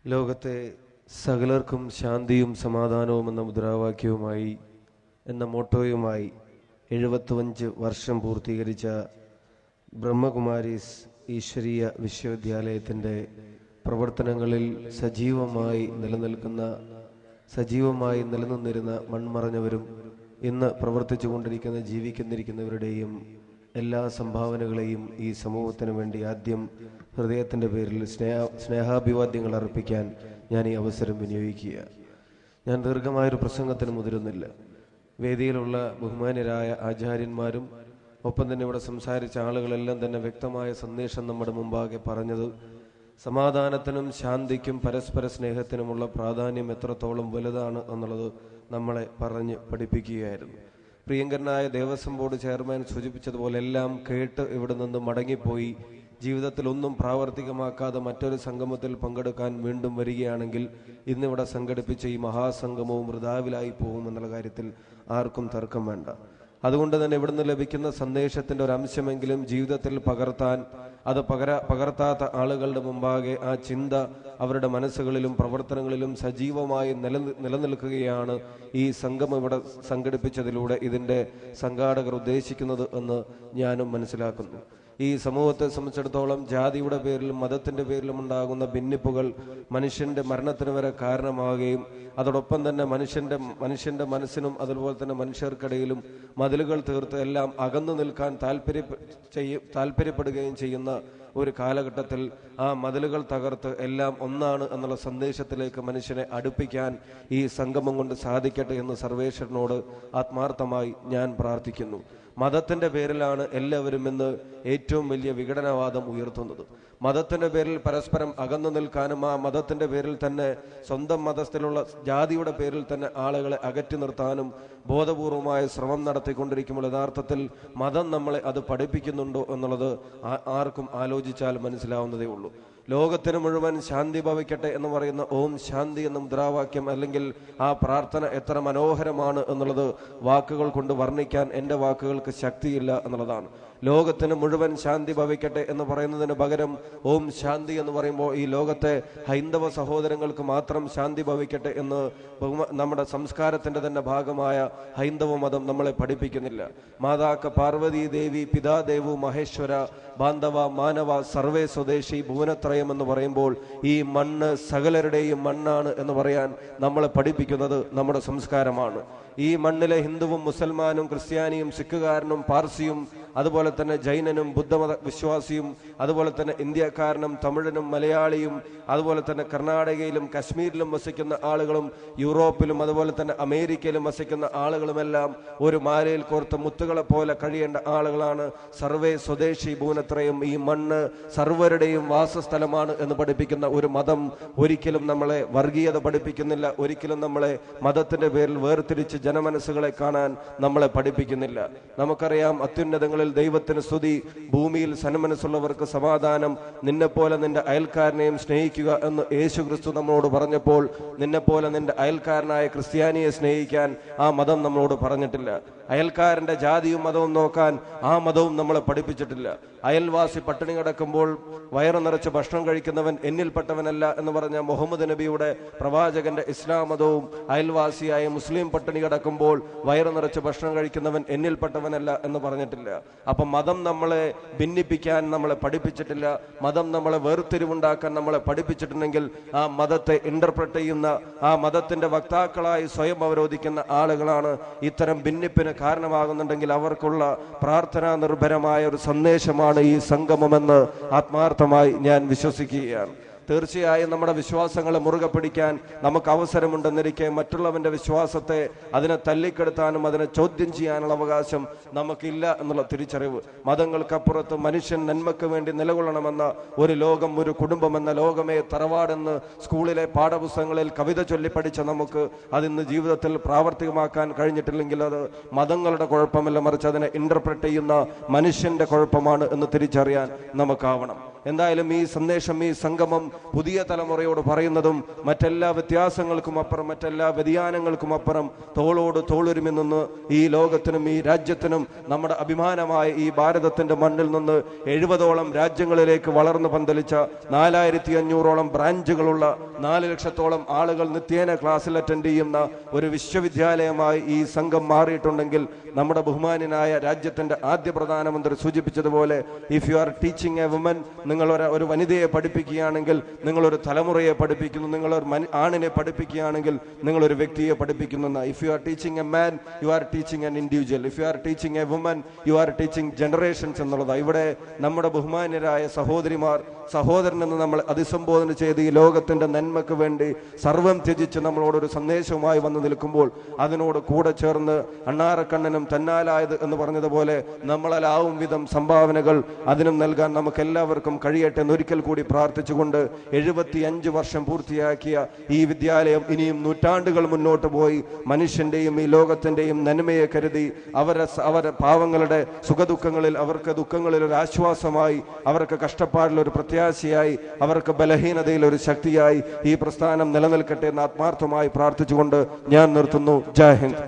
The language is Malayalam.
ലോകത്തെ സകലർക്കും ശാന്തിയും സമാധാനവും എന്ന മുദ്രാവാക്യവുമായി എന്ന മോട്ടോയുമായി 75 വർഷം പൂർത്തീകരിച്ച ബ്രഹ്മകുമാരീസ് ഈശ്വരീയ വിശ്വവിദ്യാലയത്തിൻ്റെ പ്രവർത്തനങ്ങളിൽ സജീവമായി നിലനിന്നിരുന്ന മൺമറഞ്ഞവരും ഇന്ന് പ്രവർത്തിച്ചു കൊണ്ടിരിക്കുന്ന ജീവിക്കുന്നിരിക്കുന്നവരുടെയും എല്ലാ സംഭാവനകളെയും ഈ സമൂഹത്തിന് വേണ്ടി ആദ്യം ഹൃദയത്തിൻ്റെ പേരിൽ സ്നേഹാഭിവാദ്യങ്ങൾ അർപ്പിക്കാൻ ഞാൻ ഈ അവസരം വിനിയോഗിക്കുക. ഞാൻ ദീർഘമായൊരു പ്രസംഗത്തിന് മുതിരുന്നില്ല. വേദിയിലുള്ള ബഹുമാന്യരായ ആചാര്യന്മാരും ഒപ്പം തന്നെ ഇവിടെ സംസാരിച്ച ആളുകളെല്ലാം തന്നെ വ്യക്തമായ സന്ദേശം നമ്മുടെ മുമ്പാകെ പറഞ്ഞത് സമാധാനത്തിനും ശാന്തിക്കും പരസ്പര സ്നേഹത്തിനുമുള്ള പ്രാധാന്യം എത്രത്തോളം വലുതാണ് എന്നുള്ളത് നമ്മളെ പറഞ്ഞ് പഠിപ്പിക്കുകയായിരുന്നു. പ്രിയങ്കരനായ ദേവസ്വം ബോർഡ് ചെയർമാൻ സൂചിപ്പിച്ചതുപോലെ എല്ലാം കേട്ട് ഇവിടെ നിന്ന് മടങ്ങിപ്പോയി ജീവിതത്തിൽ ഒന്നും പ്രാവർത്തികമാക്കാതെ മറ്റൊരു സംഗമത്തിൽ പങ്കെടുക്കാൻ വീണ്ടും വരികയാണെങ്കിൽ ഇന്നിവിടെ സംഘടിപ്പിച്ച ഈ മഹാസംഗമവും വൃഥാവിലായി പോകുമെന്നുള്ള കാര്യത്തിൽ ആർക്കും തർക്കം വേണ്ട. അതുകൊണ്ട് തന്നെ ഇവിടുന്ന് ലഭിക്കുന്ന സന്ദേശത്തിൻ്റെ ഒരു അംശമെങ്കിലും ജീവിതത്തിൽ പകർത്താൻ, അത് പകർത്താത്ത ആളുകളുടെ മുമ്പാകെ ആ ചിന്ത അവരുടെ മനസ്സുകളിലും പ്രവർത്തനങ്ങളിലും സജീവമായി നിലനിൽക്കുകയാണ് ഈ സംഗമം ഇവിടെ സംഘടിപ്പിച്ചതിലൂടെ ഇതിൻ്റെ സംഘാടകർ ഉദ്ദേശിക്കുന്നത് എന്ന് ഞാനും മനസ്സിലാക്കുന്നു. ഈ സമൂഹത്തെ സംബന്ധിച്ചിടത്തോളം ജാതിയുടെ പേരിലും മതത്തിൻ്റെ പേരിലും ഉണ്ടാകുന്ന ഭിന്നിപ്പുകൾ മനുഷ്യൻ്റെ മരണത്തിന് വരെ കാരണമാവുകയും അതോടൊപ്പം തന്നെ മനുഷ്യൻ്റെ മനസ്സിനും അതുപോലെ തന്നെ മനുഷ്യർക്കിടയിലും മതിലുകൾ തീർത്ത് എല്ലാം അകന്നു നിൽക്കാൻ താല്പര്യപ്പെടുകയും ചെയ്യുന്ന ഒരു കാലഘട്ടത്തിൽ ആ മതിലുകൾ തകർത്ത് എല്ലാം ഒന്നാണ് എന്നുള്ള സന്ദേശത്തിലേക്ക് മനുഷ്യനെ അടുപ്പിക്കാൻ ഈ സംഗമം കൊണ്ട് സാധിക്കട്ടെ എന്ന് സർവേശ്വരനോട് ആത്മാർത്ഥമായി ഞാൻ പ്രാർത്ഥിക്കുന്നു. മതത്തിൻ്റെ പേരിലാണ് എല്ലാവരും ഇന്ന് ഏറ്റവും വലിയ വിഘടനവാദം ഉയർത്തുന്നത്. മതത്തിൻ്റെ പേരിൽ പരസ്പരം അകന്നു നിൽക്കാനും ആ മതത്തിൻ്റെ പേരിൽ തന്നെ സ്വന്തം മതത്തിലുള്ള ജാതിയുടെ പേരിൽ തന്നെ ആളുകളെ അകറ്റി നിർത്താനും ബോധപൂർവമായ ശ്രമം നടത്തിക്കൊണ്ടിരിക്കുമ്പോൾ യഥാർത്ഥത്തിൽ മതം നമ്മളെ അത് പഠിപ്പിക്കുന്നുണ്ടോ എന്നുള്ളത് ആർക്കും ആലോചിച്ചാൽ മനസ്സിലാവുന്നതേ ഉള്ളൂ. ലോകത്തിന് മുഴുവൻ ശാന്തി ഭവിക്കട്ടെ എന്ന് പറയുന്ന ഓം ശാന്തി എന്ന മുദ്രാവാക്യം അല്ലെങ്കിൽ ആ പ്രാർത്ഥന എത്ര മനോഹരമാണ് എന്നുള്ളത് വാക്കുകൾ കൊണ്ട് വർണ്ണിക്കാൻ എൻ്റെ വാക്കുകൾക്ക് ശക്തിയില്ല എന്നുള്ളതാണ്. ലോകത്തിന് മുഴുവൻ ശാന്തി ഭവിക്കട്ടെ എന്ന് പറയുന്നതിന് പകരം ഓം ശാന്തി എന്ന് പറയുമ്പോൾ ഈ ലോകത്തെ ഹൈന്ദവ സഹോദരങ്ങൾക്ക് മാത്രം ശാന്തി ഭവിക്കട്ടെ എന്ന് നമ്മുടെ സംസ്കാരത്തിൻ്റെ തന്നെ ഭാഗമായ ഹൈന്ദവ മതം നമ്മളെ പഠിപ്പിക്കുന്നില്ല. മാതാക്ക പാർവതി ദേവി പിതാദേവു മഹേശ്വര ബാന്ധവ മാനവ സർവേ സ്വദേശി ഭുവനത്രയം എന്ന് പറയുമ്പോൾ ഈ മണ്ണ് സകലരുടെയും മണ്ണാണ് എന്ന് പറയാൻ നമ്മളെ പഠിപ്പിക്കുന്നത് നമ്മുടെ സംസ്കാരമാണ്. ഈ മണ്ണിലെ ഹിന്ദുവും മുസൽമാനും ക്രിസ്ത്യാനിയും സിഖുകാരനും പാർസിയും അതുപോലെ തന്നെ ജൈനനും ബുദ്ധമത വിശ്വാസിയും അതുപോലെ തന്നെ ഇന്ത്യക്കാരനും തമിഴനും മലയാളിയും അതുപോലെ തന്നെ കർണാടകയിലും കശ്മീരിലും വസിക്കുന്ന ആളുകളും യൂറോപ്പിലും അതുപോലെ തന്നെ അമേരിക്കയിലും വസിക്കുന്ന ആളുകളുമെല്ലാം ഒരു മാലയിൽ കോർത്ത് മുത്തുകളെ പോലെ കഴിയേണ്ട ആളുകളാണ്. സർവേ സ്വദേശി ഭുവനത്രയം, ഈ മണ്ണ് സർവരുടെയും വാസസ്ഥലമാണ് എന്ന് പഠിപ്പിക്കുന്ന ഒരു മതം ഒരിക്കലും നമ്മളെ വർഗീയത പഠിപ്പിക്കുന്നില്ല. ഒരിക്കലും നമ്മളെ മതത്തിൻ്റെ പേരിൽ വേർതിരിച്ച് ജനമനസ്സുകളെ കാണാൻ നമ്മളെ പഠിപ്പിക്കുന്നില്ല. നമുക്കറിയാം, അത്യുന്നതങ്ങളിൽ ദൈവത്തിന് സ്തുതി, ഭൂമിയിൽ സന്മനസ്സുള്ളവർക്ക് സമാധാനം, നിന്നെപ്പോലെ നിന്റെ അയൽക്കാരനെയും സ്നേഹിക്കുക എന്ന് യേശു ക്രിസ്തു നമ്മളോട് പറഞ്ഞപ്പോൾ നിന്നെപ്പോലെ നിന്റെ അയൽക്കാരനായ ക്രിസ്ത്യാനിയെ സ്നേഹിക്കാൻ ആ മതം നമ്മളോട് പറഞ്ഞിട്ടില്ല. അയൽക്കാരൻ്റെ ജാതിയും മതവും നോക്കാൻ ആ മതവും നമ്മളെ പഠിപ്പിച്ചിട്ടില്ല. അയൽവാസി പട്ടിണി കിടക്കുമ്പോൾ വയറു നിറച്ച് ഭക്ഷണം കഴിക്കുന്നവൻ എന്നിൽപ്പെട്ടവനല്ല എന്ന് പറഞ്ഞ മുഹമ്മദ് നബിയുടെ പ്രവാചകന്റെ ഇസ്ലാം മതവും അയൽവാസിയായ മുസ്ലിം പട്ടിണി കിടക്കുമ്പോൾ വയറു നിറച്ച് ഭക്ഷണം കഴിക്കുന്നവൻ എന്നിൽപ്പെട്ടവനല്ല എന്ന് പറഞ്ഞിട്ടില്ല. അപ്പം മതം നമ്മളെ ഭിന്നിപ്പിക്കാൻ നമ്മളെ പഠിപ്പിച്ചിട്ടില്ല. മതം നമ്മളെ വേർതിരിവുണ്ടാക്കാൻ നമ്മളെ പഠിപ്പിച്ചിട്ടുണ്ടെങ്കിൽ ആ മതത്തെ ഇന്റർപ്രറ്റ് ചെയ്യുന്ന, ആ മതത്തിന്റെ വക്താക്കളായി സ്വയം അവരോധിക്കുന്ന ആളുകളാണ് ഇത്തരം ഭിന്നിപ്പിന് കാരണമാകുന്നുണ്ടെങ്കിൽ അവർക്കുള്ള പ്രാർത്ഥനാ നിർഭരമായ ഒരു സന്ദേശമാണ് ഈ സംഗമമെന്ന് ആത്മാർത്ഥമായി ഞാൻ വിശ്വസിക്കുകയാണ്. തീർച്ചയായും നമ്മുടെ വിശ്വാസങ്ങളെ മുറുകെ പിടിക്കാൻ നമുക്ക് അവസരമുണ്ടെന്നിരിക്കെ മറ്റുള്ളവന്റെ വിശ്വാസത്തെ അതിനെ തല്ലിക്കെടുത്താനും അതിനെ ചോദ്യം ചെയ്യാനുള്ള അവകാശം നമുക്കില്ല എന്നുള്ള തിരിച്ചറിവ്. മതങ്ങൾക്കപ്പുറത്ത് മനുഷ്യൻ നന്മയ്ക്ക് വേണ്ടി നിലകൊള്ളണമെന്ന ഒരു ലോകം, ഒരു കുടുംബമെന്ന ലോകമേ തറവാടെന്ന് സ്കൂളിലെ പാഠപുസ്തകങ്ങളിൽ കവിത ചൊല്ലി പഠിച്ച നമുക്ക് അതിന്ന് ജീവിതത്തിൽ പ്രാവർത്തികമാക്കാൻ കഴിഞ്ഞിട്ടില്ലെങ്കിൽ അത് മതങ്ങളുടെ കുഴപ്പമല്ല, മറിച്ച് അതിനെ ഇന്റർപ്രറ്റ് ചെയ്യുന്ന മനുഷ്യന്റെ കുഴപ്പമാണ് എന്ന് തിരിച്ചറിയാൻ നമുക്കാവണം. എന്തായാലും ഈ സന്ദേശം, ഈ സംഗമം പുതിയ തലമുറയോട് പറയുന്നതും മറ്റെല്ലാ വ്യത്യാസങ്ങൾക്കും അപ്പുറം, മറ്റെല്ലാ വ്യതിയാനങ്ങൾക്കും അപ്പുറം തോളോട് തോളൊരുമി നിന്ന് ഈ ലോകത്തിനും ഈ രാജ്യത്തിനും നമ്മുടെ അഭിമാനമായ ഈ ഭാരതത്തിന്റെ മണ്ണിൽ നിന്ന് 70ഓളം രാജ്യങ്ങളിലേക്ക് വളർന്നു പന്തലിച്ച 4500ഓളം ബ്രാഞ്ചുകളുള്ള 4 ലക്ഷത്തോളം ആളുകൾ നിത്യേന ക്ലാസ്സിൽ അറ്റൻഡ് ചെയ്യുന്ന ഒരു വിശ്വവിദ്യാലയമായി ഈ സംഘം മാറിയിട്ടുണ്ടെങ്കിൽ, നമ്മുടെ ബഹുമാന്യനായ രാജ്യത്തിന്റെ ആദ്യ പ്രധാനമന്ത്രി സൂചിപ്പിച്ചതുപോലെ, if you are teaching a woman, നിങ്ങൾ ഒരു വനിതയെ പഠിപ്പിക്കുകയാണെങ്കിൽ നിങ്ങളൊരു തലമുറയെ പഠിപ്പിക്കുന്നു, നിങ്ങളൊരു ആണിനെ പഠിപ്പിക്കുകയാണെങ്കിൽ നിങ്ങളൊരു വ്യക്തിയെ പഠിപ്പിക്കുന്നു. If you are teaching a man, you are teaching an individual. If you are teaching a woman, you are teaching generations എന്നുള്ളതാണ്. ഇവിടെ നമ്മുടെ ബഹുമാന്യരായ സഹോദരിമാർ, സഹോദരനെന്ന് നമ്മൾ അഭിസംബോധന ചെയ്ത് ഈ ലോകത്തിന്റെ നന്മയ്ക്ക് വേണ്ടി സർവം ത്യജിച്ച് നമ്മളോടൊരു സന്ദേശവുമായി വന്നു നിൽക്കുമ്പോൾ, അതിനോട് കൂടെ ചേർന്ന് അണ്ണാറക്കണ്ണനും തന്നാലായത് എന്ന് പറഞ്ഞതുപോലെ നമ്മളാലാവും വിധം സംഭാവനകൾ അതിനും നൽകാൻ നമുക്ക് എല്ലാവർക്കും കഴിയട്ടെ എന്നൊരിക്കൽ കൂടി പ്രാർത്ഥിച്ചുകൊണ്ട് 75 വർഷം പൂർത്തിയാക്കിയ ഈ വിദ്യാലയം ഇനിയും നൂറ്റാണ്ടുകൾ മുന്നോട്ട് പോയി മനുഷ്യന്റെയും ഈ ലോകത്തിന്റെയും നന്മയെ കരുതി അവരെ പാവങ്ങളുടെ സുഖദുഃഖങ്ങളിൽ, അവർക്ക് ദുഃഖങ്ങളിൽ ഒരു ആശ്വാസമായി, അവർക്ക് കഷ്ടപ്പാടിൽ ഒരു പ്രത്യാശയായി, അവർക്ക് ബലഹീനതയിൽ ഒരു ശക്തിയായി ഈ പ്രസ്ഥാനം നിലനിൽക്കട്ടെ എന്ന് ആത്മാർത്ഥമായി പ്രാർത്ഥിച്ചുകൊണ്ട് ഞാൻ നിർത്തുന്നു. ജയ് ഹിന്ദ്.